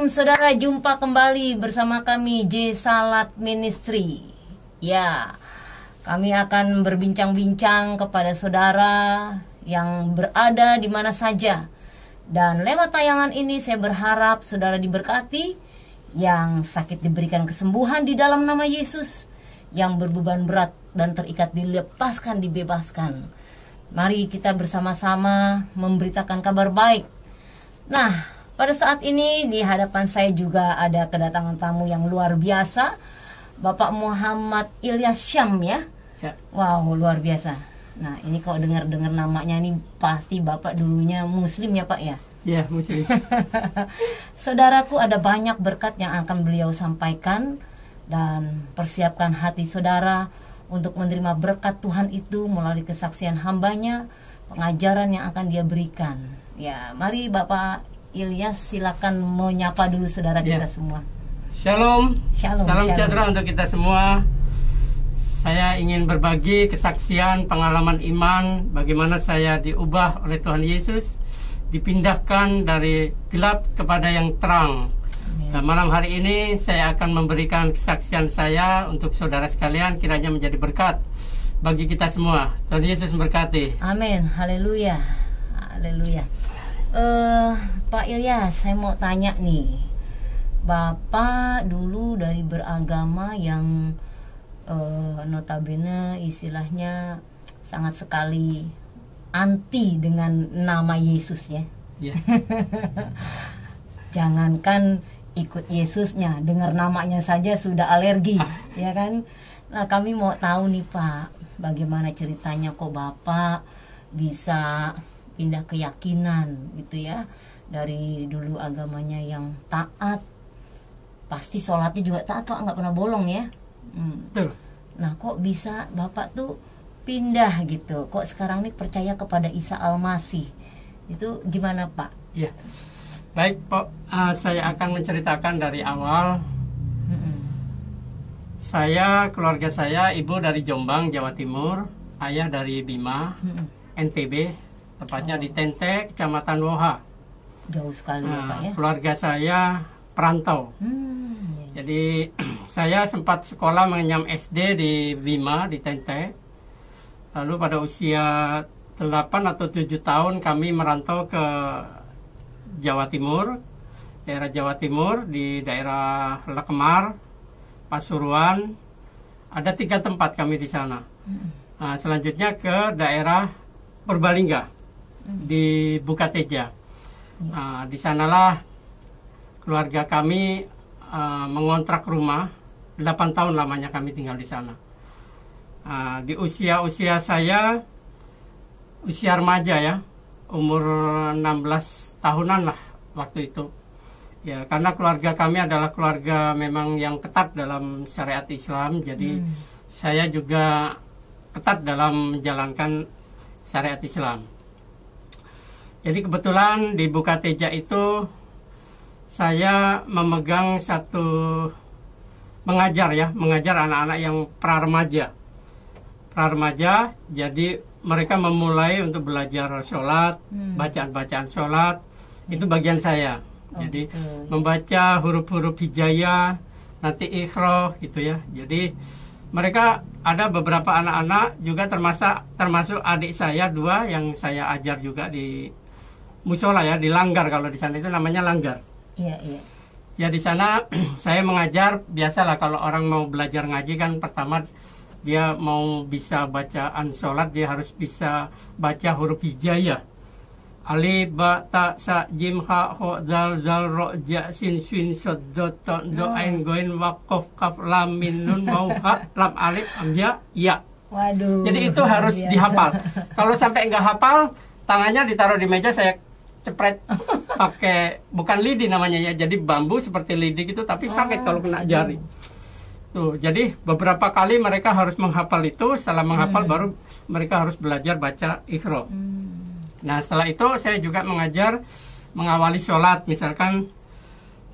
Shalom saudara, jumpa kembali bersama kami J Salat Ministry. Ya, kami akan berbincang-bincang kepada saudara yang berada di mana saja. Dan lewat tayangan ini saya berharap saudara diberkati, yang sakit diberikan kesembuhan di dalam nama Yesus, yang berbeban berat dan terikat dilepaskan, dibebaskan. Mari kita bersama-sama memberitakan kabar baik. Nah, pada saat ini di hadapan saya juga ada kedatangan tamu yang luar biasa, Bapak Muhammad Ilyas Syam ya. Wow, luar biasa. Nah, ini kalau dengar-dengar namanya ini pasti Bapak dulunya Muslim ya Pak ya? Ya, Muslim. Saudaraku, ada banyak berkat yang akan beliau sampaikan, dan persiapkan hati saudara untuk menerima berkat Tuhan itu melalui kesaksian hambanya, pengajaran yang akan dia berikan. Ya, mari Bapak Ilyas silakan menyapa dulu saudara kita semua. Shalom. Shalom. Salam sejahtera untuk kita semua. Saya ingin berbagi kesaksian pengalaman iman, bagaimana saya diubah oleh Tuhan Yesus, dipindahkan dari gelap kepada yang terang. Nah, malam hari ini saya akan memberikan kesaksian saya untuk saudara sekalian, kiranya menjadi berkat bagi kita semua. Tuhan Yesus memberkati. Amin. Haleluya. Haleluya. Pak Ilyas, saya mau tanya nih, Bapak dulu dari beragama yang notabene istilahnya sangat sekali anti dengan nama Yesus ya. Yeah. Jangankan ikut Yesusnya, dengar namanya saja sudah alergi, ya kan? Nah, kami mau tahu nih Pak, bagaimana ceritanya kok Bapak bisa pindah keyakinan gitu ya, dari dulu agamanya yang taat, pasti sholatnya juga taat Pak, nggak pernah bolong ya. Nah, kok bisa Bapak tuh pindah gitu? Kok sekarang nih percaya kepada Isa Al-Masih? Itu gimana Pak? Ya. Baik, Pak, saya akan menceritakan dari awal. Keluarga saya, ibu dari Jombang, Jawa Timur, ayah dari Bima, NTB, tepatnya di Tente, Kecamatan Woha. Jauh sekali ya Pak ya. Keluarga saya perantau. Jadi saya sempat sekolah mengenyam SD di Bima, di Tente. Lalu pada usia 8 atau 7 tahun kami merantau ke Jawa Timur, daerah Jawa Timur, di daerah Lekemar, Pasuruan. Ada 3 tempat kami di sana. Nah, selanjutnya ke daerah Purbalingga, di Bukateja. Nah, di sanalah keluarga kami mengontrak rumah. 8 tahun lamanya kami tinggal di sana. Di usia saya, usia remaja ya, umur 16 tahunan lah waktu itu. Ya, karena keluarga kami adalah keluarga memang yang ketat dalam syariat Islam, jadi saya juga ketat dalam menjalankan syariat Islam. Jadi kebetulan di Bukateja itu saya memegang mengajar anak-anak yang pra-remaja. Jadi mereka memulai untuk belajar sholat, bacaan-bacaan sholat, itu bagian saya. Jadi membaca huruf-huruf hijaiyah, nanti ikhroh gitu ya. Jadi mereka ada beberapa anak-anak juga termasuk adik saya 2 yang saya ajar juga di musola ya, di langgar, kalau di sana itu namanya langgar. Iya. Ya, di sana saya mengajar, biasalah kalau orang mau belajar ngaji kan pertama dia mau bisa bacaan sholat, dia harus bisa baca huruf hijaiyah. Alif, ba, ta, sa, jim, ha, ho, zal, ro, ja, sin, swin, sod, dot, to, do, ain, goin, wakof, kaf, lam, min, nun, mau, ha, lam, alif, ambia, ya. Waduh. Jadi itu harus dihafal. Kalau sampai nggak hafal, tangannya ditaruh di meja, saya cepret pakai, bukan lidi namanya ya, jadi bambu seperti lidi gitu, tapi sakit kalau kena jari. Tuh, jadi beberapa kali mereka harus menghafal itu. Setelah menghafal baru mereka harus belajar baca ikhro. Nah, setelah itu saya juga mengajar mengawali sholat, misalkan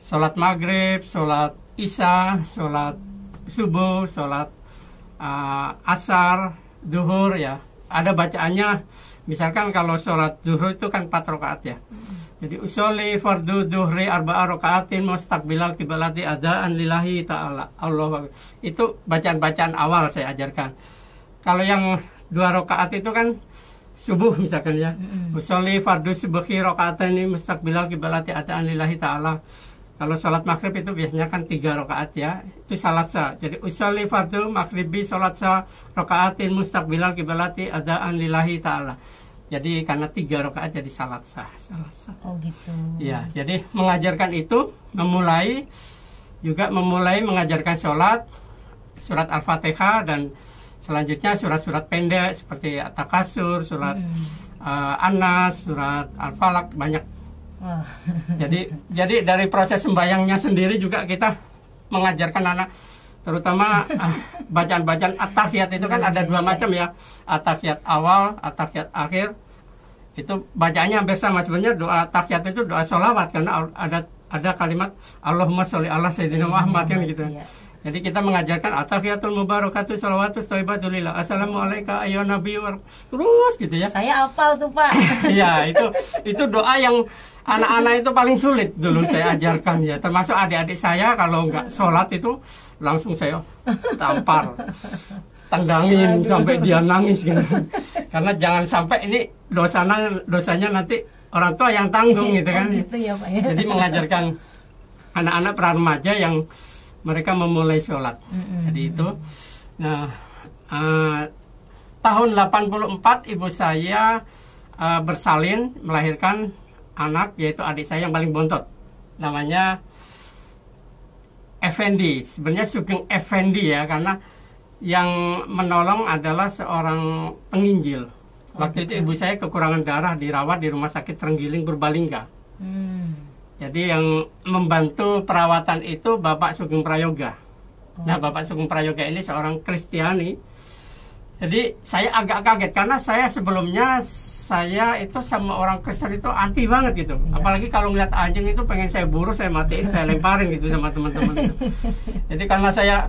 sholat maghrib, sholat isya, sholat subuh, sholat asar, duhur ya, ada bacaannya. Misalkan kalau sholat zuhur itu kan 4 rakaat ya. Jadi usolli fardu duhri arba'a rakaatin mustaqbilal qiblati adaan lillahi ta'ala. Allah. Itu bacaan-bacaan awal saya ajarkan. Kalau yang 2 rakaat itu kan subuh misalkan ya. Usolli fardu subhi rakaataini mustaqbilal qiblati adaan lillahi ta'ala. Kalau sholat maghrib itu biasanya kan 3 rakaat ya. Itu salat sah. Jadi usolli fardu maghribi salat sah rakaatin mustaqbilal qiblati adaan lillahi ta'ala. Jadi karena 3 rakaat jadi salat sah. Oh gitu. Ya, jadi mengajarkan itu memulai mengajarkan sholat, surat Al-Fatihah dan selanjutnya surat-surat pendek seperti At-Takasur, surat An-Nas, surat Al-Falaq, banyak. Wah. Jadi dari proses sembahyangnya sendiri juga kita mengajarkan anak, terutama bacaan-bacaan at-tahiyat itu kan ada 2 macam ya, at-tahiyat awal, at-tahiyat akhir. Itu bacaannya hampir sama. Sebenarnya doa tahiyat itu doa sholawat karena ada kalimat Allahumma sholli ala sayyidina Muhammad kan gitu. Iya. Jadi kita mengajarkan at-tahiyatul mubarakatuh shalawatus thayyibatul lillah. Assalamualaikum ayyuhan nabi terus gitu ya. Saya hafal tuh Pak. Iya, itu doa yang anak-anak itu paling sulit dulu saya ajarkan ya. Termasuk adik-adik saya kalau nggak sholat itu langsung saya tampar, tendangin sampai dia nangis gitu. Karena jangan sampai ini dosanya nanti orang tua yang tanggung gitu kan. Gitu ya Pak ya. Jadi mengajarkan anak-anak remaja yang mereka memulai sholat. Jadi itu. Nah, tahun 84 ibu saya bersalin melahirkan anak, yaitu adik saya yang paling bontot. Namanya Effendi. Sebenarnya Sugeng Effendi ya, karena yang menolong adalah seorang penginjil. Waktu itu ibu saya kekurangan darah, dirawat di Rumah Sakit Trenggiling Purbalingga. Jadi yang membantu perawatan itu Bapak Sugeng Prayoga. Nah, Bapak Sugeng Prayoga ini seorang Kristiani. Jadi saya agak kaget karena saya sebelumnya itu sama orang Kristen itu anti banget gitu. Ya. Apalagi kalau ngeliat anjing itu pengen saya buru, saya matiin, saya lemparin gitu sama teman-teman gitu. Jadi karena saya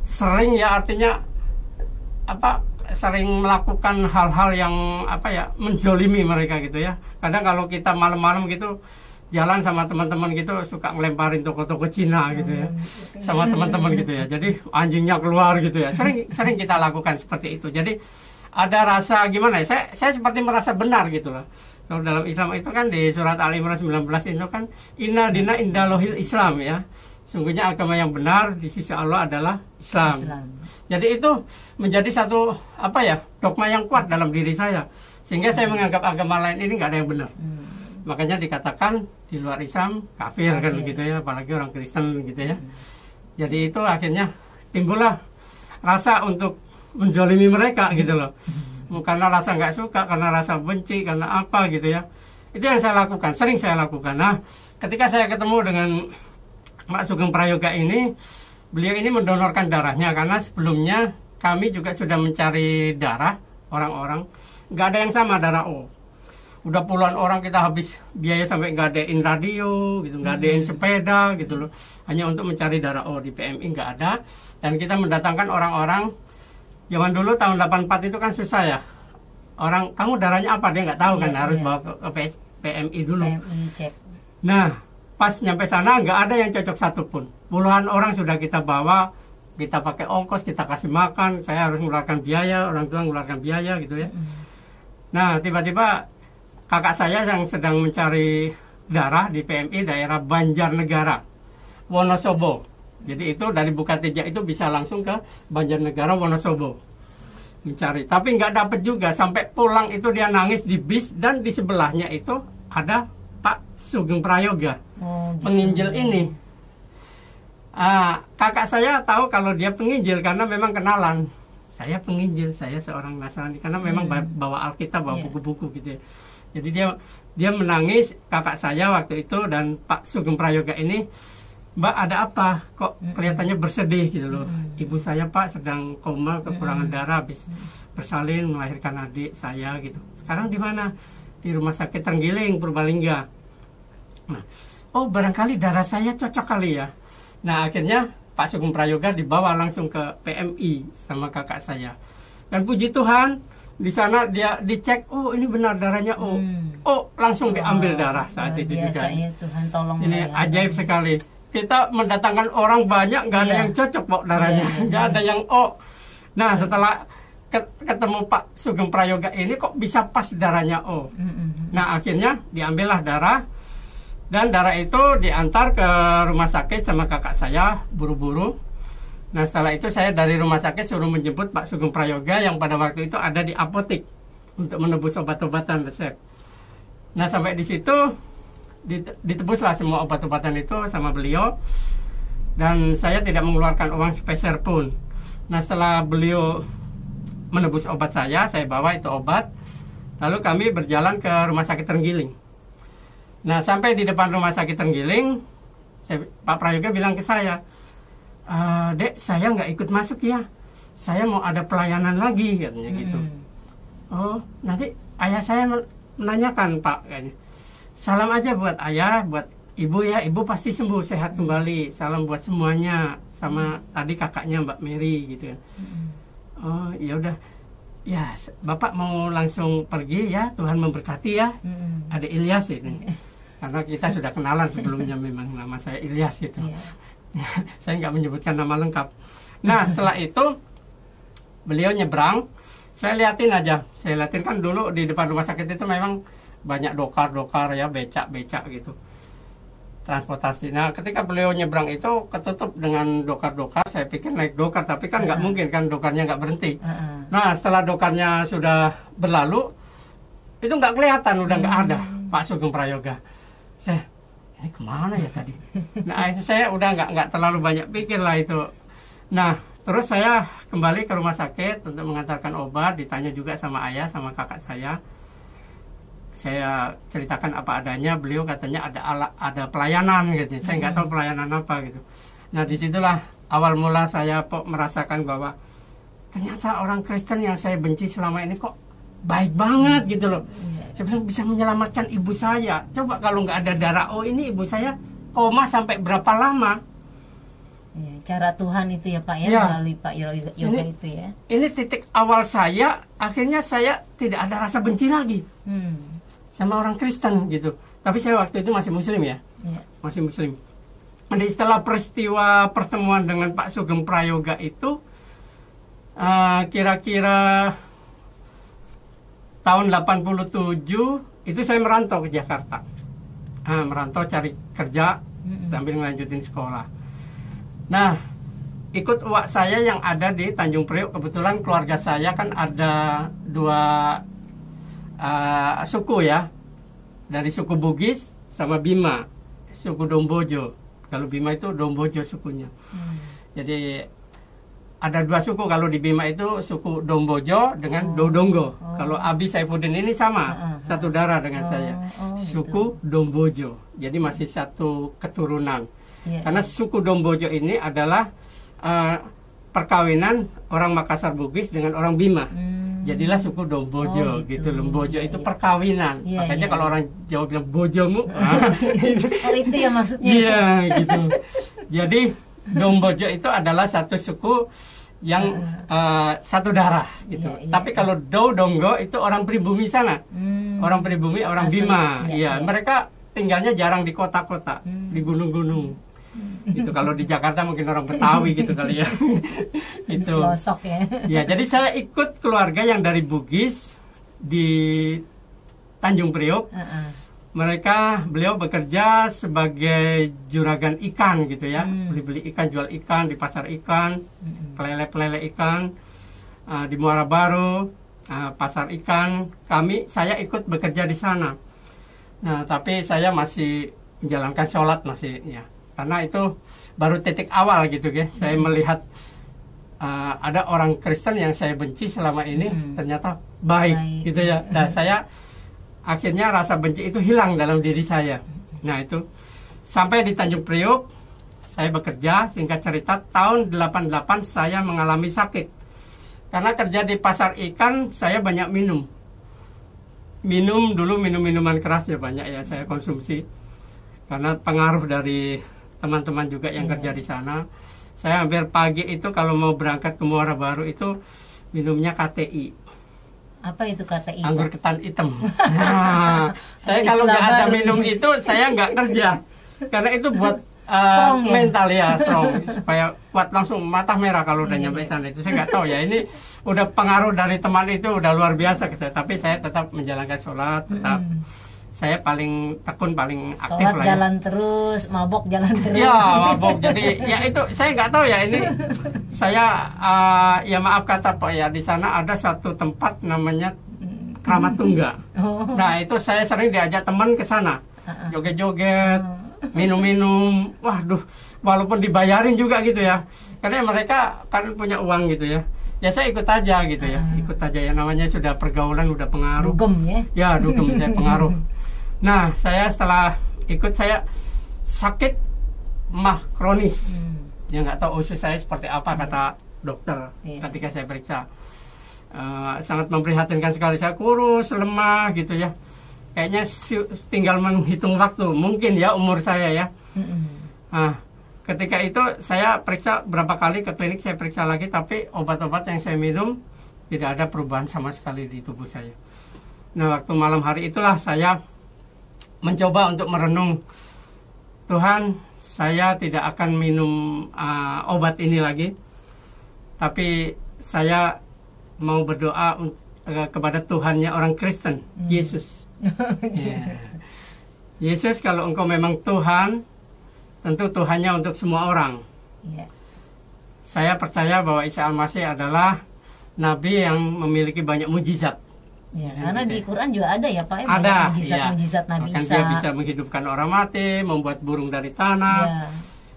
sering ya, artinya sering melakukan hal-hal yang menzolimi mereka gitu ya. Kadang kalau kita malam-malam gitu jalan sama teman-teman gitu suka ngelemparin toko-toko Cina gitu ya, sama teman-teman gitu ya. Jadi anjingnya keluar gitu ya. Sering kita lakukan seperti itu. Jadi ada rasa gimana ya? Saya seperti merasa benar gitu loh. Kalau dalam Islam itu kan di surat Al-Imran 19 itu kan inna dina indalohil Islam ya. Sungguhnya agama yang benar di sisi Allah adalah Islam. Jadi itu menjadi satu dogma yang kuat dalam diri saya. Sehingga saya menganggap agama lain ini nggak ada yang benar. Makanya dikatakan di luar Islam kafir kan gitu ya, apalagi orang Kristen gitu ya. Jadi itu akhirnya timbullah rasa untuk menzolimi mereka gitu loh. Karena rasa nggak suka, karena rasa benci, karena apa gitu ya. Itu yang saya lakukan, sering saya lakukan. Nah, ketika saya ketemu dengan Pak Sugeng Prayoga ini, beliau ini mendonorkan darahnya karena sebelumnya kami juga sudah mencari darah orang-orang, nggak ada yang sama darah O. Udah puluhan orang kita habis biaya sampai ngadain radio gitu, ngadain sepeda gitu loh, hanya untuk mencari darah O. Di PMI nggak ada, dan kita mendatangkan orang-orang. Zaman dulu tahun 84 itu kan susah ya. Orang, kamu darahnya apa? Dia nggak tahu kan, harus bawa ke PMI dulu. PMI cek. Nah, pas nyampe sana nggak ada yang cocok satupun. Puluhan orang sudah kita bawa, kita pakai ongkos, kita kasih makan. Saya harus mengeluarkan biaya, orang tua mengeluarkan biaya gitu ya. Nah, tiba-tiba kakak saya yang sedang mencari darah di PMI daerah Banjarnegara, Wonosobo. Jadi itu dari Bukateja itu bisa langsung ke Banjarnegara, Wonosobo mencari. Tapi nggak dapet juga, sampai pulang itu dia nangis di bis, dan di sebelahnya itu ada Pak Sugeng Prayoga, penginjil ini. Kakak saya tahu kalau dia penginjil karena memang kenalan. Saya penginjil, saya seorang Nasrani, karena memang bawa Alkitab, bawa buku-buku gitu ya. Jadi dia menangis, kakak saya waktu itu, dan Pak Sugeng Prayoga ini, Mbak ada apa? Kok kelihatannya bersedih gitu loh. Ibu saya Pak sedang koma, kekurangan darah, habis bersalin melahirkan adik saya gitu. Sekarang di mana? Di Rumah Sakit Trenggiling Purbalingga. Nah, oh barangkali darah saya cocok kali ya. Nah akhirnya Pak Sugeng Prayoga dibawa langsung ke PMI sama kakak saya. Dan puji Tuhan Di sana dia dicek, oh ini benar darahnya O. Oh langsung diambil darah saat itu juga. Ya, Tuhan tolong. Ini ajaib sekali. Kita mendatangkan orang banyak, nggak ada yang cocok Pok darahnya, nggak ada yang O. Nah setelah ketemu Pak Sugeng Prayoga ini kok bisa pas darahnya O. Nah akhirnya diambillah darah. Dan darah itu diantar ke rumah sakit sama kakak saya buru-buru. Nah setelah itu saya dari rumah sakit suruh menjemput Pak Sugeng Prayoga yang pada waktu itu ada di apotek untuk menebus obat-obatan resep. Nah sampai di situ ditebuslah semua obat-obatan itu sama beliau, dan saya tidak mengeluarkan uang sepeser pun. Nah setelah beliau menebus obat saya bawa itu obat, lalu kami berjalan ke rumah sakit Trenggiling. Nah sampai di depan rumah sakit Trenggiling, Pak Prayoga bilang ke saya, Dek, saya nggak ikut masuk ya. Saya mau ada pelayanan lagi, katanya gitu. Oh, nanti ayah saya menanyakan, Pak, katanya. Salam aja buat ayah, buat ibu ya. Ibu pasti sembuh, sehat kembali. Salam buat semuanya, sama tadi kakaknya Mbak Mary, gitu kan. Oh, ya udah. Ya, Bapak mau langsung pergi ya. Tuhan memberkati ya. Ada Ilyas itu. Karena kita sudah kenalan sebelumnya, memang nama saya Ilyas gitu. Saya nggak menyebutkan nama lengkap. Nah setelah itu beliau nyebrang, saya liatin aja. Saya liatin kan dulu di depan rumah sakit itu memang banyak dokar ya, becak gitu, transportasi. Nah ketika beliau nyebrang itu ketutup dengan dokar. Saya pikir naik dokar, tapi kan nggak mungkin kan, dokarnya nggak berhenti. Nah setelah dokarnya sudah berlalu, itu nggak kelihatan, udah nggak ada Pak Sugeng Prayoga. Ini kemana ya tadi? Nah saya udah nggak terlalu banyak pikir lah itu. Nah terus saya kembali ke rumah sakit untuk mengantarkan obat, ditanya juga sama ayah sama kakak saya. Saya ceritakan apa adanya, beliau katanya ada pelayanan gitu. Saya nggak tahu pelayanan apa gitu. Nah disitulah awal mula saya merasakan bahwa ternyata orang Kristen yang saya benci selama ini kok baik banget gitu loh. Saya bisa menyelamatkan ibu saya. Coba kalau nggak ada darah O ini, ibu saya koma sampai berapa lama? Ya, cara Tuhan itu ya Pak ya, melalui Pak Yoga itu ya. Ini titik awal saya, akhirnya saya tidak ada rasa benci lagi sama orang Kristen gitu. Tapi saya waktu itu masih Muslim ya, masih Muslim. Jadi setelah peristiwa pertemuan dengan Pak Sugeng Prayoga itu, kira-kira tahun 87 itu saya merantau ke Jakarta. Merantau cari kerja sambil melanjutin sekolah. Nah, ikut uak saya yang ada di Tanjung Priok. Kebetulan keluarga saya kan ada dua suku ya. Dari suku Bugis sama Bima, suku Dombojo. Kalau Bima itu Dombojo sukunya. Jadi ada dua suku, kalau di Bima itu suku Dombojo dengan Dodonggo. Kalau Abi Saifuddin ini sama, satu darah dengan saya. Suku Dombojo. Jadi masih satu keturunan. Karena suku Dombojo ini adalah perkawinan orang Makassar Bugis dengan orang Bima. Jadilah suku Dombojo gitu. Dombojo itu perkawinan. Makanya kalau orang Jawa bilang bojomu. Itu ya maksudnya. Iya gitu. Jadi Dombojo itu adalah satu suku yang satu darah gitu. Tapi kalau Dodonggo itu orang pribumi sana. Orang pribumi, orang Bima. Mereka tinggalnya jarang di kota-kota, di gunung-gunung. Gitu. Kalau di Jakarta mungkin orang Betawi gitu kali ya. Itu. Pelosok ya. Ya, jadi saya ikut keluarga yang dari Bugis di Tanjung Priok. Beliau bekerja sebagai juragan ikan gitu ya, beli ikan, jual ikan di pasar ikan, pelele ikan di Muara Baru, pasar ikan. Saya ikut bekerja di sana. Nah, tapi saya masih menjalankan sholat masih ya, karena itu baru titik awal gitu ya. Saya melihat ada orang Kristen yang saya benci selama ini ternyata baik gitu ya. Dan saya akhirnya rasa benci itu hilang dalam diri saya. Nah itu sampai di Tanjung Priok saya bekerja. Singkat cerita tahun 88 saya mengalami sakit. Karena kerja di pasar ikan saya banyak minum dulu, minuman keras ya banyak ya saya konsumsi. Karena pengaruh dari teman-teman juga yang kerja di sana. Saya hampir pagi itu kalau mau berangkat ke Muara Baru itu minumnya KTI. Apa itu kata ibu? Anggur ketan hitam. Nah, saya kalau nggak ada minum itu, saya nggak kerja. Karena itu buat mental ya, strong. Supaya kuat langsung mata merah kalau udah nyampe sana. Itu saya nggak tahu ya. Ini udah pengaruh dari teman itu udah luar biasa ke saya. Tapi saya tetap menjalankan sholat, tetap. Saya paling tekun, paling aktif sholat lah. Jalan terus, mabok jalan terus. Ya, mabok. Jadi ya itu saya nggak tahu ya ini. Saya ya maaf kata Pak ya, di sana ada satu tempat namanya Kramat Tungga. Nah itu saya sering diajak teman ke sana, joget-joget, minum-minum. Waduh, walaupun dibayarin juga gitu ya, karena mereka kan punya uang gitu ya. Ya saya ikut aja gitu ya, ikut aja ya, namanya sudah pergaulan, udah pengaruh. Dugem ya? Ya dugem, saya pengaruh. Nah saya setelah ikut saya sakit mah kronis. Ya nggak tahu usus saya seperti apa kata dokter ketika saya periksa. Sangat memprihatinkan sekali, saya kurus, lemah gitu ya. Kayaknya tinggal menghitung waktu, mungkin ya umur saya ya. Nah, ketika itu saya periksa berapa kali ke klinik, saya periksa lagi, tapi obat-obat yang saya minum tidak ada perubahan sama sekali di tubuh saya. Nah, waktu malam hari itulah saya mencoba untuk merenung, Tuhan, saya tidak akan minum obat ini lagi, tapi saya mau berdoa kepada Tuhannya orang Kristen, Yesus. Yesus, kalau engkau memang Tuhan, tentu Tuhannya untuk semua orang. Saya percaya bahwa Isa Al-Masih adalah Nabi yang memiliki banyak mujizat. Ya, karena di Quran juga ada ya Pak, ada mujizat Nabi Isa. Dia bisa menghidupkan orang mati, membuat burung dari tanah,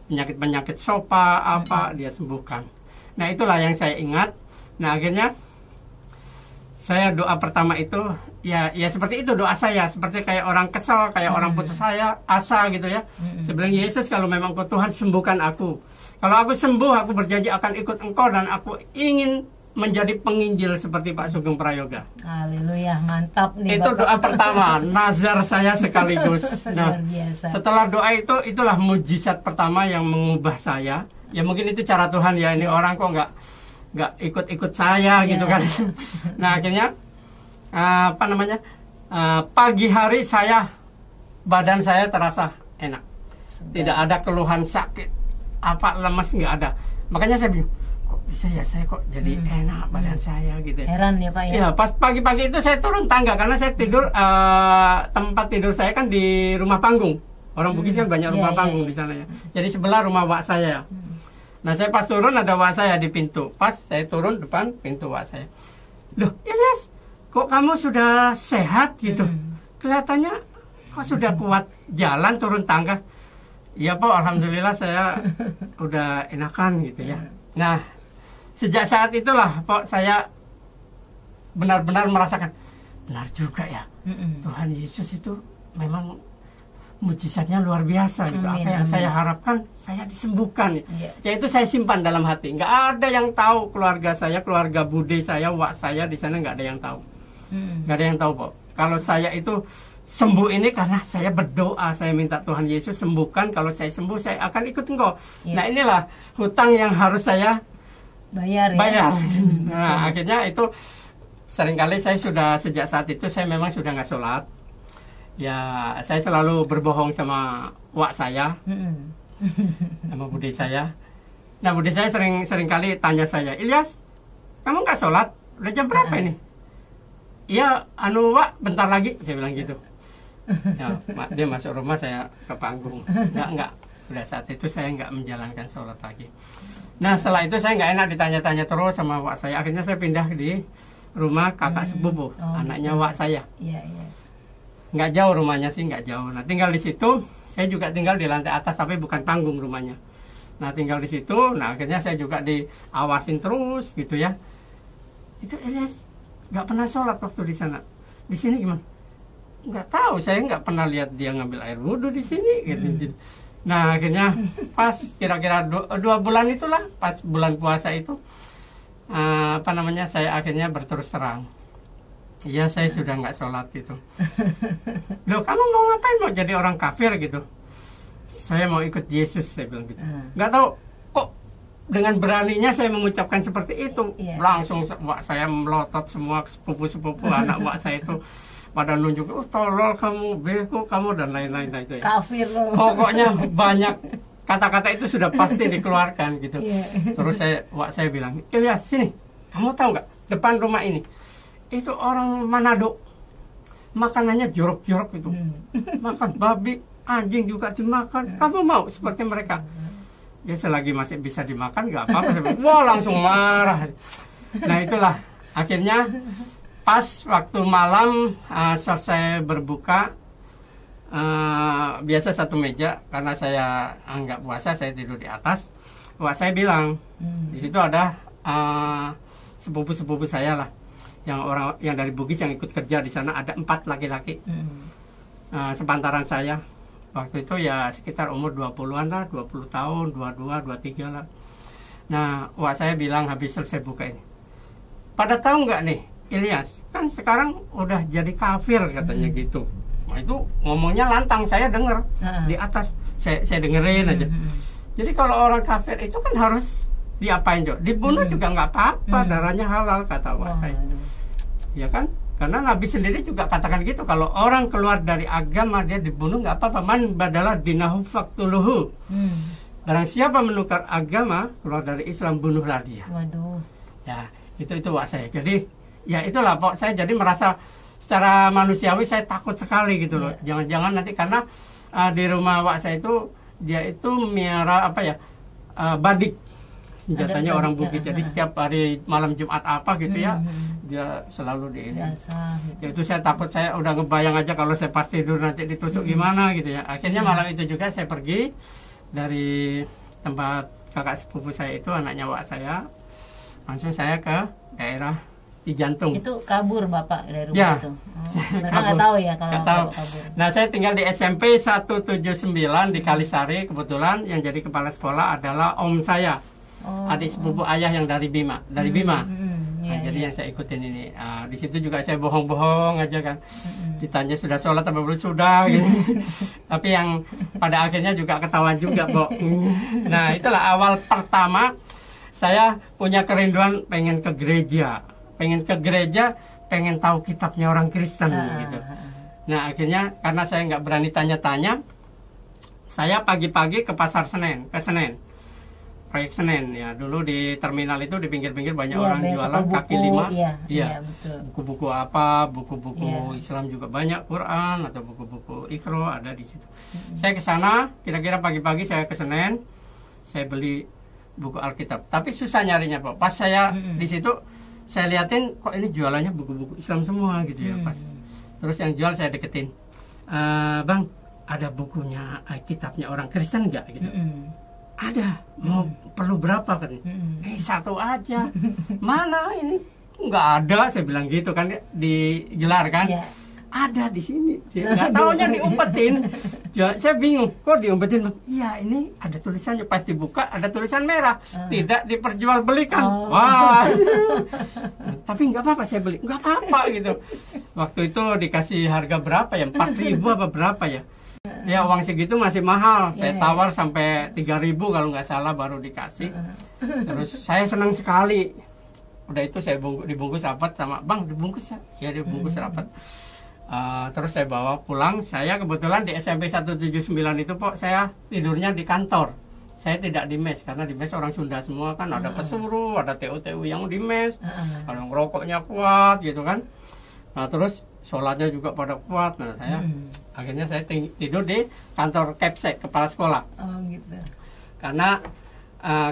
penyakit-penyakit sopa, dia sembuhkan. Nah itulah yang saya ingat. Nah akhirnya saya doa pertama itu ya seperti itu doa saya, seperti kayak orang kesal, kayak orang putus asa gitu ya. Saya bilang, Yesus, kalau memang Engkau Tuhan, sembuhkan aku. Kalau aku sembuh, aku berjanji akan ikut Engkau dan aku ingin menjadi penginjil seperti Pak Sugeng Prayoga. Haleluya, mantap nih. Itu Bapak. doa pertama, nazar saya sekaligus. Nah, luar biasa. Setelah doa itu, itulah mujizat pertama yang mengubah saya. Ya mungkin itu cara Tuhan ya, ini orang kok nggak ikut-ikut saya gitu kan. Nah akhirnya pagi hari badan saya terasa enak, tidak ada keluhan sakit, lemas nggak ada. Makanya saya bingung, kok bisa ya saya kok jadi enak badan saya gitu. Heran ya Pak ya. Ya pas pagi-pagi itu saya turun tangga karena saya tidur, tempat tidur saya kan di rumah panggung. Orang Bugis kan banyak rumah panggung di sana ya. Jadi sebelah rumah wak saya. Nah saya pas turun ada wak saya di pintu. Pas saya turun depan pintu wak saya. Loh Ilyas, kok kamu sudah sehat gitu? Kelihatannya kok sudah kuat jalan turun tangga. Iya Pak, alhamdulillah saya udah enakan gitu ya. Nah sejak saat itulah Pak saya benar-benar merasakan, benar juga ya, Tuhan Yesus itu memang mujizatnya luar biasa gitu. Apa yang saya harapkan saya disembuhkan. Yaitu saya simpan dalam hati. Nggak ada yang tahu, keluarga saya, keluarga bude saya, wak saya di sana nggak ada yang tahu. Nggak ada yang tahu Pak. Kalau saya itu sembuh ini karena saya berdoa, saya minta Tuhan Yesus sembuhkan. Kalau saya sembuh saya akan ikut Engkau. Nah inilah hutang yang harus saya bayar. Nah akhirnya itu seringkali saya sudah sejak saat itu saya memang sudah nggak sholat. Ya, saya selalu berbohong sama wak saya, sama bude saya. Nah, bude saya sering kali tanya saya, Ilyas, kamu nggak sholat? Udah jam berapa ini? Iya, wak, bentar lagi. Saya bilang gitu. Ya, dia masuk rumah, saya ke panggung. Enggak. Udah saat itu saya nggak menjalankan sholat lagi. Nah, setelah itu saya nggak enak ditanya-tanya terus sama wak saya. Akhirnya saya pindah di rumah kakak sepupu, anaknya wak saya. Iya. Nggak jauh rumahnya sih, nggak jauh. Nah tinggal di situ, saya juga tinggal di lantai atas tapi bukan panggung rumahnya. Nah tinggal di situ, nah akhirnya saya juga diawasin terus gitu ya. Itu Ilyas nggak pernah sholat waktu di sana. Di sini gimana? Nggak tahu, saya nggak pernah lihat dia ngambil air wudhu di sini gitu. Nah akhirnya pas kira-kira 2 bulan itulah, pas bulan puasa itu, saya akhirnya berterus terang. Iya, saya sudah nggak sholat itu. Loh, kamu mau ngapain? Mau jadi orang kafir gitu? Saya mau ikut Yesus, saya bilang gitu. Nggak tahu, kok dengan beraninya saya mengucapkan seperti itu, langsung wak saya melotot, semua sepupu-sepupu anak wak saya itu pada nunjuk, oh tolol kamu, beko kamu, dan lain-lain itu ya. Kafir loh. Pokoknya banyak kata-kata itu sudah pasti dikeluarkan gitu. Terus wak saya bilang, Ilyas sini, kamu tahu nggak depan rumah ini itu orang Manado makanannya jorok-jorok itu, makan babi, anjing juga dimakan. Kamu mau seperti mereka? Ya selagi masih bisa dimakan nggak apa-apa. Wah langsung marah. Nah itulah akhirnya pas waktu malam selesai berbuka, biasa satu meja karena saya nggak puasa, saya tidur di atas. Wah saya bilang di situ ada sepupu-sepupu saya lah, yang dari Bugis yang ikut kerja di sana, ada 4 laki-laki sepantaran saya. Waktu itu ya sekitar umur 20-an lah, 20 tahun, 22, 23 lah. Nah, wah saya bilang habis selesai buka ini, pada tahu nggak nih, Ilyas, kan sekarang udah jadi kafir katanya gitu. Nah itu ngomongnya lantang, saya dengar di atas, saya dengerin aja. Jadi kalau orang kafir itu kan harus diapain Jo? Dibunuh juga nggak apa-apa, darahnya halal kata wah saya. Ya kan? Karena Nabi sendiri juga katakan gitu, kalau orang keluar dari agama dia dibunuh nggak apa-apa. Man badalah dinahu faktuluhu. Barang siapa menukar agama keluar dari Islam, bunuhlah dia. Waduh. Ya itu wak saya. Jadi ya itulah Pak, saya jadi merasa secara manusiawi saya takut sekali gitu loh. Jangan-jangan nanti karena di rumah wak saya itu dia itu miara apa ya, badik. Senjatanya orang Bugis, jadi setiap hari malam Jumat apa gitu ya, dia selalu di ini. Ya itu saya takut, saya udah ngebayang aja kalau saya pas tidur nanti ditusuk gimana gitu ya. Akhirnya malam itu juga saya pergi dari tempat kakak sepupu saya itu, anaknya wak saya, langsung saya ke daerah Cijantung. Itu kabur Bapak dari rumah ya, itu? Karena nggak tahu ya kalau tahu. kabur. Nah saya tinggal di SMP 179 di Kalisari, kebetulan yang jadi kepala sekolah adalah om saya. Adik sepupu ayah yang dari Bima, jadi yang saya ikutin ini. Di situ juga saya bohong-bohong aja kan. Ditanya sudah sholat atau belum, sudah gitu. Tapi yang pada akhirnya juga ketahuan juga, Bo. Nah, itulah awal pertama saya punya kerinduan pengen ke gereja. Pengen tahu kitabnya orang Kristen gitu. Nah, akhirnya karena saya nggak berani tanya-tanya, saya pagi-pagi ke Pasar Senen, Proyek Senen ya, dulu di terminal itu di pinggir-pinggir banyak orang jualan buku, kaki lima, buku-buku apa, buku-buku Islam juga banyak, Quran atau buku-buku Iqra ada di situ. Saya ke sana, kira-kira pagi-pagi saya ke Senen, saya beli buku Alkitab. Tapi susah nyarinya Pak. Pas saya di situ, saya liatin kok ini jualannya buku-buku Islam semua gitu ya pas. Terus yang jual saya deketin, Bang, ada bukunya Alkitabnya orang Kristen nggak gitu? Ada, mau perlu berapa kan? Satu aja. Mana ini? Nggak ada, saya bilang gitu kan, digelar kan? Ada di sini. Nggak taunya diumpetin. Saya bingung, kok diumpetin? Iya, ini ada tulisannya. Pas dibuka ada tulisan merah, tidak diperjualbelikan. Wah. Tapi nggak apa-apa saya beli, nggak apa-apa gitu. Waktu itu dikasih harga berapa ya? 4.000 apa berapa ya? Ya uang segitu masih mahal, saya tawar sampai 3.000 kalau nggak salah baru dikasih. Terus saya senang sekali. Udah itu saya dibungkus rapat sama Bang, dibungkus ya dibungkus rapat. Terus saya bawa pulang. Saya kebetulan di SMP 179 itu Pak, saya tidurnya di kantor. Saya tidak di mes, karena di mes orang Sunda semua kan, ada pesuruh, ada TU-TU yang di mes, kalau ngerokoknya kuat gitu kan. Nah terus sholatnya juga pada kuat. Nah saya akhirnya saya tidur di kantor Kepsek, kepala sekolah. Gitu. Karena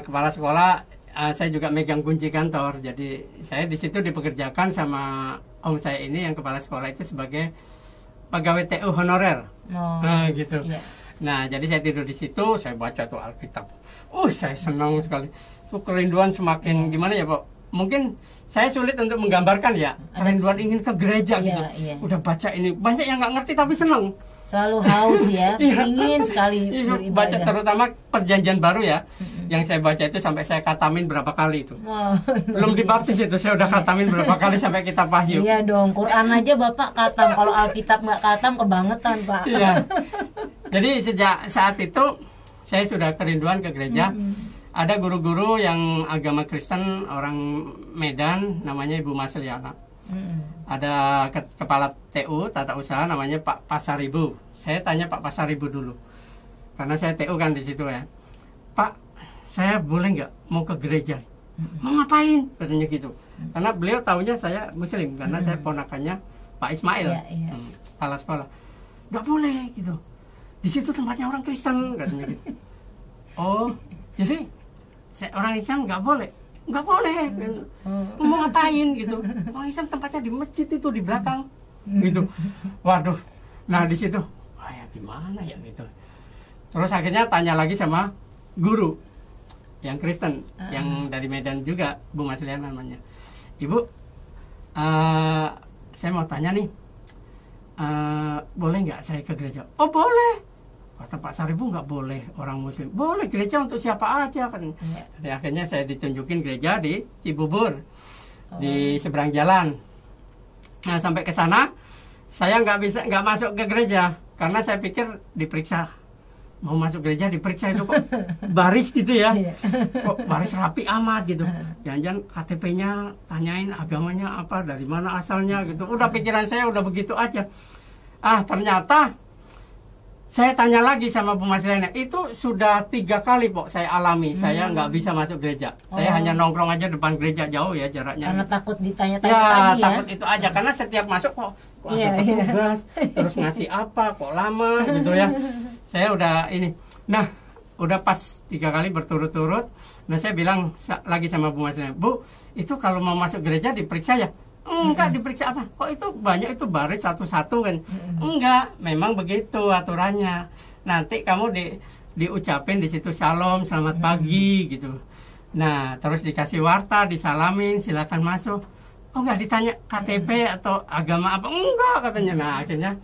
kepala sekolah saya juga megang kunci kantor. Jadi saya di situ dipekerjakan sama om saya ini yang kepala sekolah itu sebagai pegawai TU honorer. Nah gitu. Nah jadi saya tidur di situ, saya baca tuh Alkitab. Saya senang sekali. Tuh kerinduan semakin gimana ya Pak? Mungkin saya sulit untuk menggambarkan ya, kerinduan ingin ke gereja gitu. Udah baca ini, banyak yang nggak ngerti tapi senang. Selalu haus ya, ingin sekali beribadah. Baca terutama Perjanjian Baru ya, yang saya baca itu sampai saya khatamin berapa kali itu. Belum dibaptis itu, saya udah khatamin berapa kali sampai kitab Wahyu. Iya dong, Quran aja Bapak khatam, kalau Alkitab nggak khatam kebangetan Pak. Iya. Jadi sejak saat itu saya sudah kerinduan ke gereja. ada guru-guru yang agama Kristen orang Medan, namanya Ibu Masliana. Ada kepala TU Tata Usaha namanya Pak Pasaribu. Saya tanya Pak Pasaribu dulu, karena saya TU kan di situ ya. Pak, saya boleh nggak mau ke gereja? Mau ngapain? Katanya gitu. Karena beliau tahunya saya Muslim, karena saya ponakannya Pak Ismail, kepala sekolah. Nggak boleh gitu. Di situ tempatnya orang Kristen, katanya gitu. Oh, jadi orang Islam nggak boleh? Nggak boleh. Mau ngapain gitu? Orang Islam tempatnya di masjid itu di belakang, gitu. Waduh. Nah di situ, ya gimana ya gitu. Terus akhirnya tanya lagi sama guru yang Kristen, yang dari Medan juga, Bu Masliana namanya. Ibu, saya mau tanya nih, boleh nggak saya ke gereja? Oh boleh. Kata Pak Saribu nggak boleh orang Muslim. Boleh, gereja untuk siapa aja kan. Jadi akhirnya saya ditunjukin gereja di Cibubur, di seberang jalan. Nah sampai ke sana, saya nggak masuk ke gereja karena saya pikir diperiksa. Mau masuk gereja diperiksa itu kok baris gitu ya, kok baris rapi amat gitu. Jangan-jangan KTP-nya tanyain agamanya apa, dari mana asalnya gitu. Udah pikiran saya udah begitu aja. Ternyata saya tanya lagi sama Bu Masliana, itu sudah 3 kali Pok saya alami. Saya nggak bisa masuk gereja. Saya hanya nongkrong aja depan gereja, jauh ya jaraknya. Karena takut ditanya-tanya ya, lagi ya. Takut itu aja, karena setiap masuk kok ada petugas, terus ngasih apa, kok lama gitu ya. Saya udah ini. Nah, udah pas 3 kali berturut-turut. Nah, saya bilang lagi sama Bu Masliana, Bu, itu kalau mau masuk gereja diperiksa ya? Enggak, diperiksa apa? Kok itu banyak, itu baris satu-satu kan? Enggak, memang begitu aturannya. Nanti kamu diucapin di situ shalom, selamat pagi gitu. Nah, terus dikasih warta, disalamin, silakan masuk. Oh, enggak ditanya KTP atau agama apa? Enggak katanya. Nah, akhirnya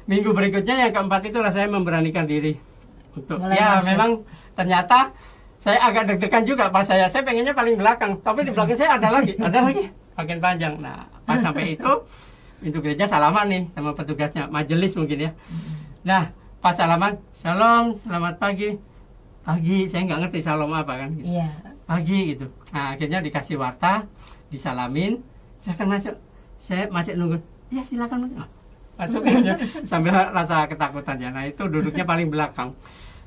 minggu berikutnya yang keempat itulah saya memberanikan diri untuk masuk. Memang ternyata saya agak deg-degan juga pas saya pengennya paling belakang, tapi di belakang saya ada lagi makin panjang. Nah pas sampai itu pintu gereja salaman nih sama petugasnya, majelis mungkin ya. Nah pas salaman, shalom, selamat pagi. Saya nggak ngerti shalom apa kan gitu. Pagi gitu. Nah akhirnya dikasih warta, disalamin, saya akan masuk. Saya masih nunggu, ya silakan masuk aja sambil rasa ketakutan ya. Nah itu duduknya paling belakang.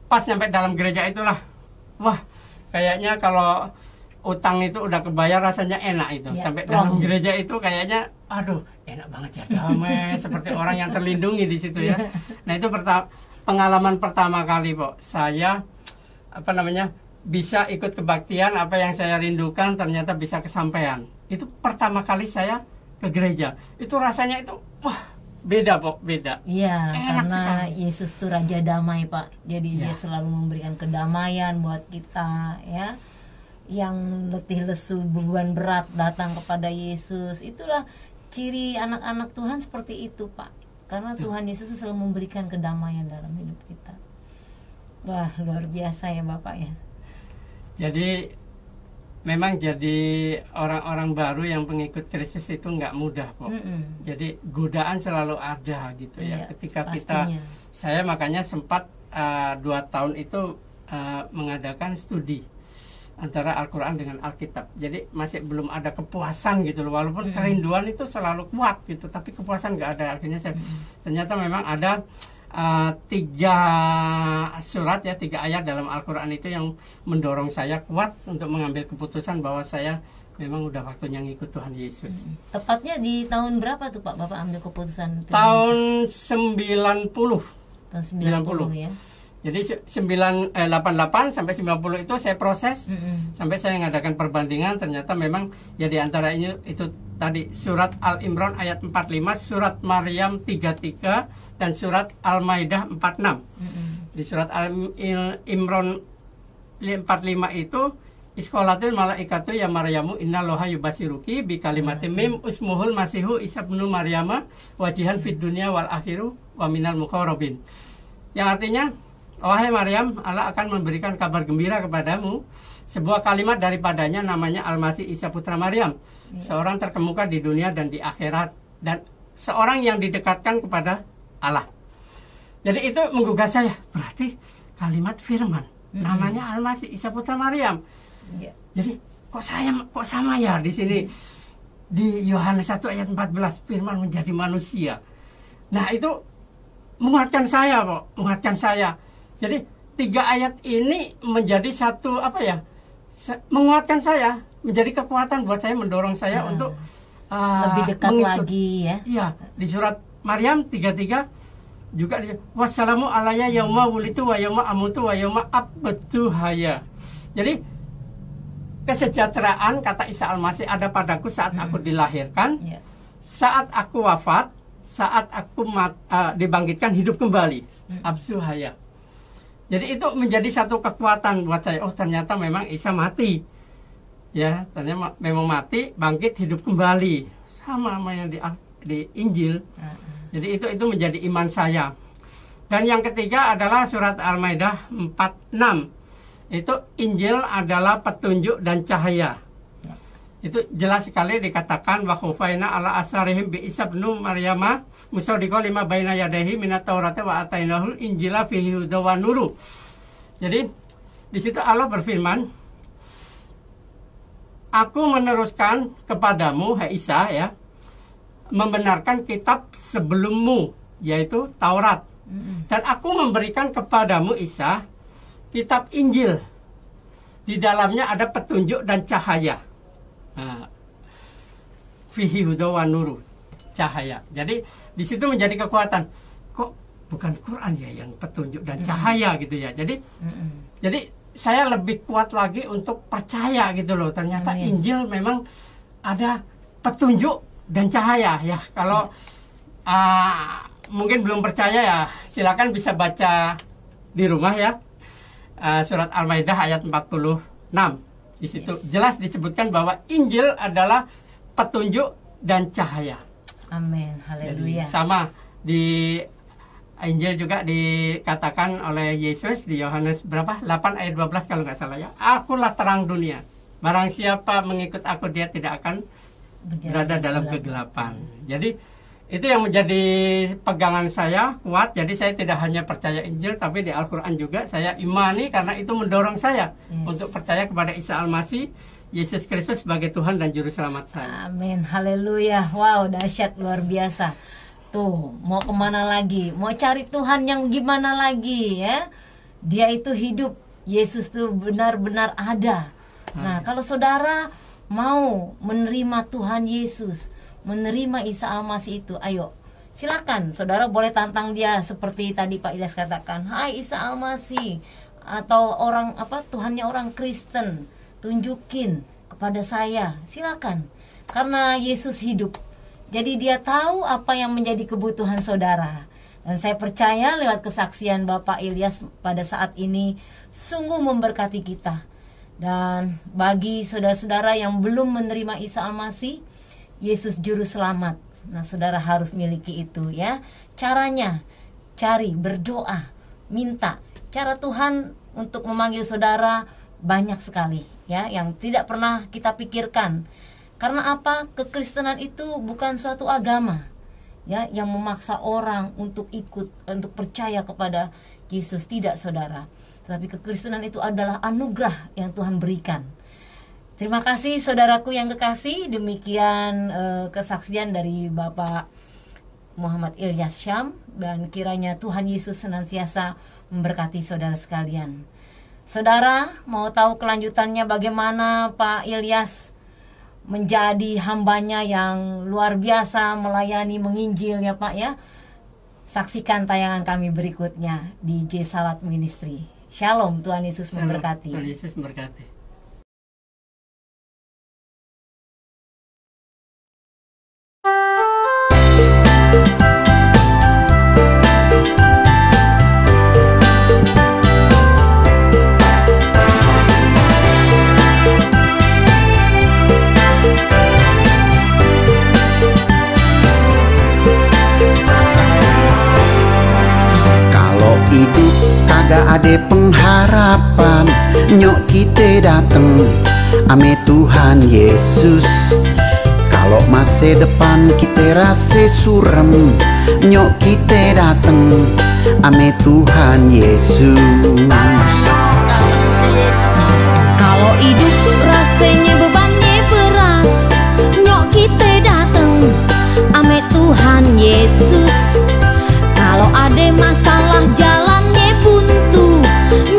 Pas sampai dalam gereja itulah, wah kayaknya kalau utang itu udah kebayar rasanya enak itu. Sampai dalam gereja itu kayaknya, aduh enak banget ya, damai seperti orang yang terlindungi di situ ya. Nah itu pengalaman pertama kali Pok saya bisa ikut kebaktian, apa yang saya rindukan ternyata bisa kesampaian. Itu pertama kali saya ke gereja. Itu rasanya itu wah beda Pok, beda. Iya, karena sekali. Yesus itu Raja Damai Pak. Jadi dia selalu memberikan kedamaian buat kita ya. Yang letih lesu beban berat datang kepada Yesus. Itulah ciri anak-anak Tuhan seperti itu Pak. Karena Tuhan Yesus selalu memberikan kedamaian dalam hidup kita. Wah luar biasa ya Bapak ya. Jadi memang jadi orang-orang baru yang pengikut Kristus itu nggak mudah Pok. Jadi godaan selalu ada gitu ya. Ketika pastinya. Saya makanya sempat 2 tahun itu mengadakan studi antara Al-Quran dengan Alkitab. Jadi masih belum ada kepuasan gitu loh. Walaupun kerinduan itu selalu kuat gitu, tapi kepuasan nggak ada. Akhirnya saya ternyata memang ada 3 surat ya, 3 ayat dalam Al-Quran itu yang mendorong saya kuat untuk mengambil keputusan bahwa saya memang udah waktunya ngikut Tuhan Yesus. Tepatnya di tahun berapa tuh Pak Bapak ambil keputusan? Tahun 90. Tahun 90 ya. Jadi 88 sampai 90 itu saya proses sampai saya mengadakan perbandingan. Ternyata memang jadi antara itu tadi surat Al-Imran ayat 45, surat Maryam 33 dan surat Al-Maidah 46. Di surat Al-Imran 45 itu Iskolatil malaikatu ya Maryamu innallaha yubasiruki bi kalimatin mim usmuhul masihu Isa ibnu Maryama wajihan fid dunya wal akhiru wa minal muqarrabin. Yang artinya, wahai Maryam, Allah akan memberikan kabar gembira kepadamu. Sebuah kalimat daripadanya namanya Al-Masih Isa putra Maryam, seorang terkemuka di dunia dan di akhirat, dan seorang yang didekatkan kepada Allah. Jadi itu menggugah saya. Berarti kalimat firman. namanya Al-Masih, Isa putra Maryam. Jadi kok sama ya di sini di Yohanes 1 ayat 14 firman menjadi manusia. Nah, itu menguatkan saya kok, menguatkan saya. Jadi 3 ayat ini menjadi satu menguatkan saya, menjadi kekuatan buat saya, mendorong saya untuk lebih dekat lagi ya. Iya, di surat Maryam 33 juga wassalamu alayya yauma wulitu wa yauma amutu wa yauma abtu haya. Jadi kesejahteraan kata Isa Al-Masih ada padaku saat aku dilahirkan, saat aku wafat, saat aku dibangkitkan hidup kembali. Abtu haya. Jadi itu menjadi satu kekuatan buat saya. Oh, ternyata memang Isa mati. Ya, ternyata memang mati, bangkit, hidup kembali. Sama yang di Injil. Jadi itu menjadi iman saya. Dan yang ketiga adalah surat Al-Maidah 4:6. Itu Injil adalah petunjuk dan cahaya. Itu jelas sekali dikatakan wa khufaina ala asarihim bi Isa bin Maryama musaddiqan lima baina yadayhi minat taurati wa atainahul injila fihi hudaw wa nuru. Jadi di situ Allah berfirman, aku meneruskan kepadamu, hai Isa, ya, membenarkan kitab sebelummu, yaitu Taurat. Dan aku memberikan kepadamu, Isa, kitab Injil. Di dalamnya ada petunjuk dan cahaya. Fihi hudaw wa nuru, cahaya. Jadi di situ menjadi kekuatan. Kok bukan Quran ya yang petunjuk dan cahaya gitu ya. Jadi saya lebih kuat lagi untuk percaya gitu loh. Ternyata Injil memang ada petunjuk dan cahaya ya. Kalau mungkin belum percaya ya, silakan bisa baca di rumah ya. Surat Al-Maidah ayat 46. Di situ jelas disebutkan bahwa Injil adalah petunjuk dan cahaya. Amin. Haleluya. Sama di Injil juga dikatakan oleh Yesus di Yohanes berapa? 8 ayat 12 kalau nggak salah ya. Akulah terang dunia. Barang siapa mengikut aku, dia tidak akan berada dalam kegelapan. Jadi itu yang menjadi pegangan saya kuat. Jadi saya tidak hanya percaya Injil, tapi di Al-Quran juga saya imani, karena itu mendorong saya untuk percaya kepada Isa Al-Masih, Yesus Kristus sebagai Tuhan dan Juru Selamat saya. Amin, haleluya. Wow, dahsyat, luar biasa. Tuh, mau kemana lagi? Mau cari Tuhan yang gimana lagi ya? Dia itu hidup. Yesus itu benar-benar ada. Nah, kalau saudara mau menerima Tuhan Yesus, menerima Isa Al-Masih itu, ayo silakan saudara boleh tantang dia seperti tadi Pak Ilyas katakan, hai Isa Al-Masih, atau orang Tuhannya orang Kristen, tunjukin kepada saya, silakan, karena Yesus hidup, jadi dia tahu apa yang menjadi kebutuhan saudara. Dan saya percaya lewat kesaksian Bapak Ilyas pada saat ini sungguh memberkati kita. Dan bagi saudara-saudara yang belum menerima Isa Al-Masih, Yesus Juru Selamat, nah saudara harus miliki itu ya. Caranya, cari, berdoa, minta. Cara Tuhan untuk memanggil saudara banyak sekali ya, yang tidak pernah kita pikirkan. Karena apa? Kekristenan itu bukan suatu agama ya, yang memaksa orang untuk ikut, untuk percaya kepada Yesus. Tidak saudara, tapi kekristenan itu adalah anugerah yang Tuhan berikan. Terima kasih saudaraku yang kekasih. Demikian kesaksian dari Bapak Muhammad Ilyas Syam. Dan kiranya Tuhan Yesus senantiasa memberkati saudara sekalian. Saudara mau tahu kelanjutannya bagaimana Pak Ilyas menjadi hambanya yang luar biasa, melayani, menginjil ya Pak ya? Saksikan tayangan kami berikutnya di J Salat Ministry. Shalom, Tuhan Yesus memberkati. Tuhan Yesus memberkati. Hidup kagak ada pengharapan, nyok kita dateng ame Tuhan Yesus. Kalau masa depan kita rasa surem, nyok kita dateng ame Tuhan Yesus. hidup rasanya bebannya berat, nyok kita dateng ame Tuhan Yesus. Kalau ada masalah jalannya buntu,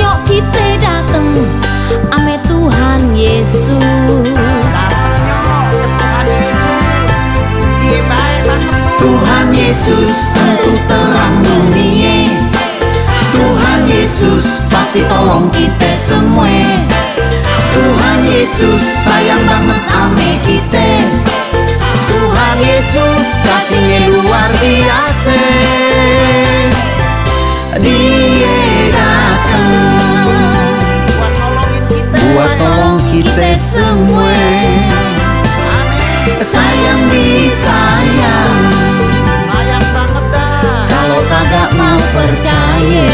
nyok kita dateng ame Tuhan Yesus. Tuhan Yesus untuk terang dunia. Tuhan Yesus pasti tolong kita semua. Tuhan Yesus sayang banget ame kita. Tuhan Yesus kasihnya luar biasa. Dia datang buat tolong kita semua. Sayang disayang, sayang banget dah kalau kagak mau percaya.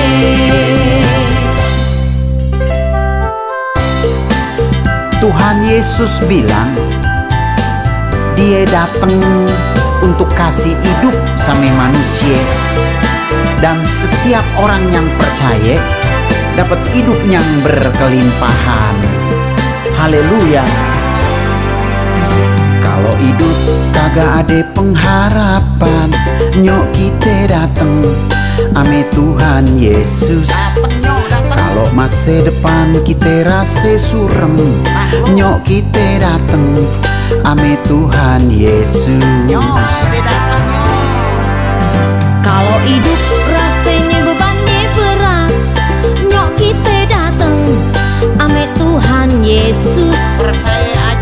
Tuhan Yesus bilang Dia datang untuk kasih hidup sama manusia, dan setiap orang yang percaya dapat hidup yang berkelimpahan. Haleluya. Kalau hidup kagak ada pengharapan, nyok kita dateng ame Tuhan Yesus. Kalau masa depan kita rasa surem, nyok kita dateng ame Tuhan Yesus. Kalau hidup rasanya bebannya berat, nyok kita dateng ame Tuhan Yesus.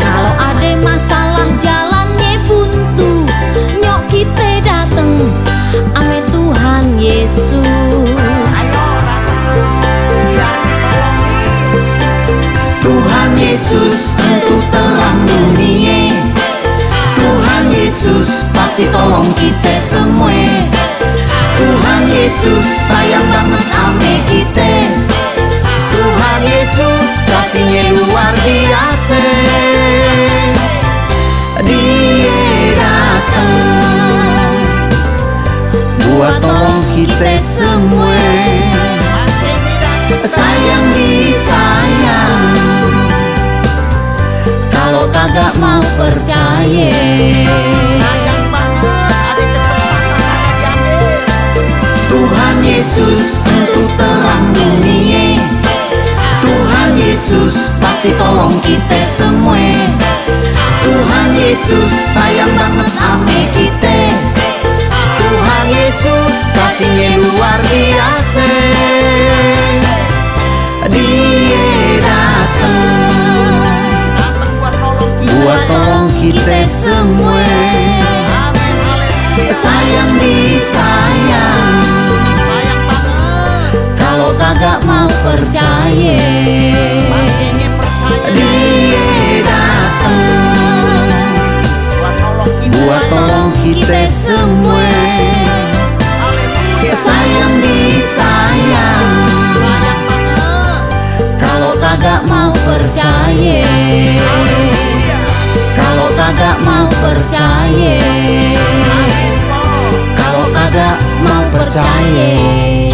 Kalau ada masalah jalannya buntu, nyok kita dateng ame Tuhan Yesus. Tuhan Yesus untuk terang dunia. Tuhan Yesus pasti tolong kita semua. Tuhan Yesus sayang banget ame kita. Tuhan Yesus kasihnya luar biasa. Dia datang buat tolong kita semua. Sayang disayang kalau kagak mau percaya. Tuhan Yesus untuk terang dunia. Tuhan Yesus pasti tolong kita semua. Tuhan Yesus sayang banget ame kita. Tuhan Yesus kasihnya luar biasa. Dia datang buat tolong kita semua. Sayang disayang kalau kagak mau percaya. Dia datang buat tolong kita semua. Sayang disayang kalau kagak mau percaya. Kalau kagak mau percaya. Kalau kagak mau percaya.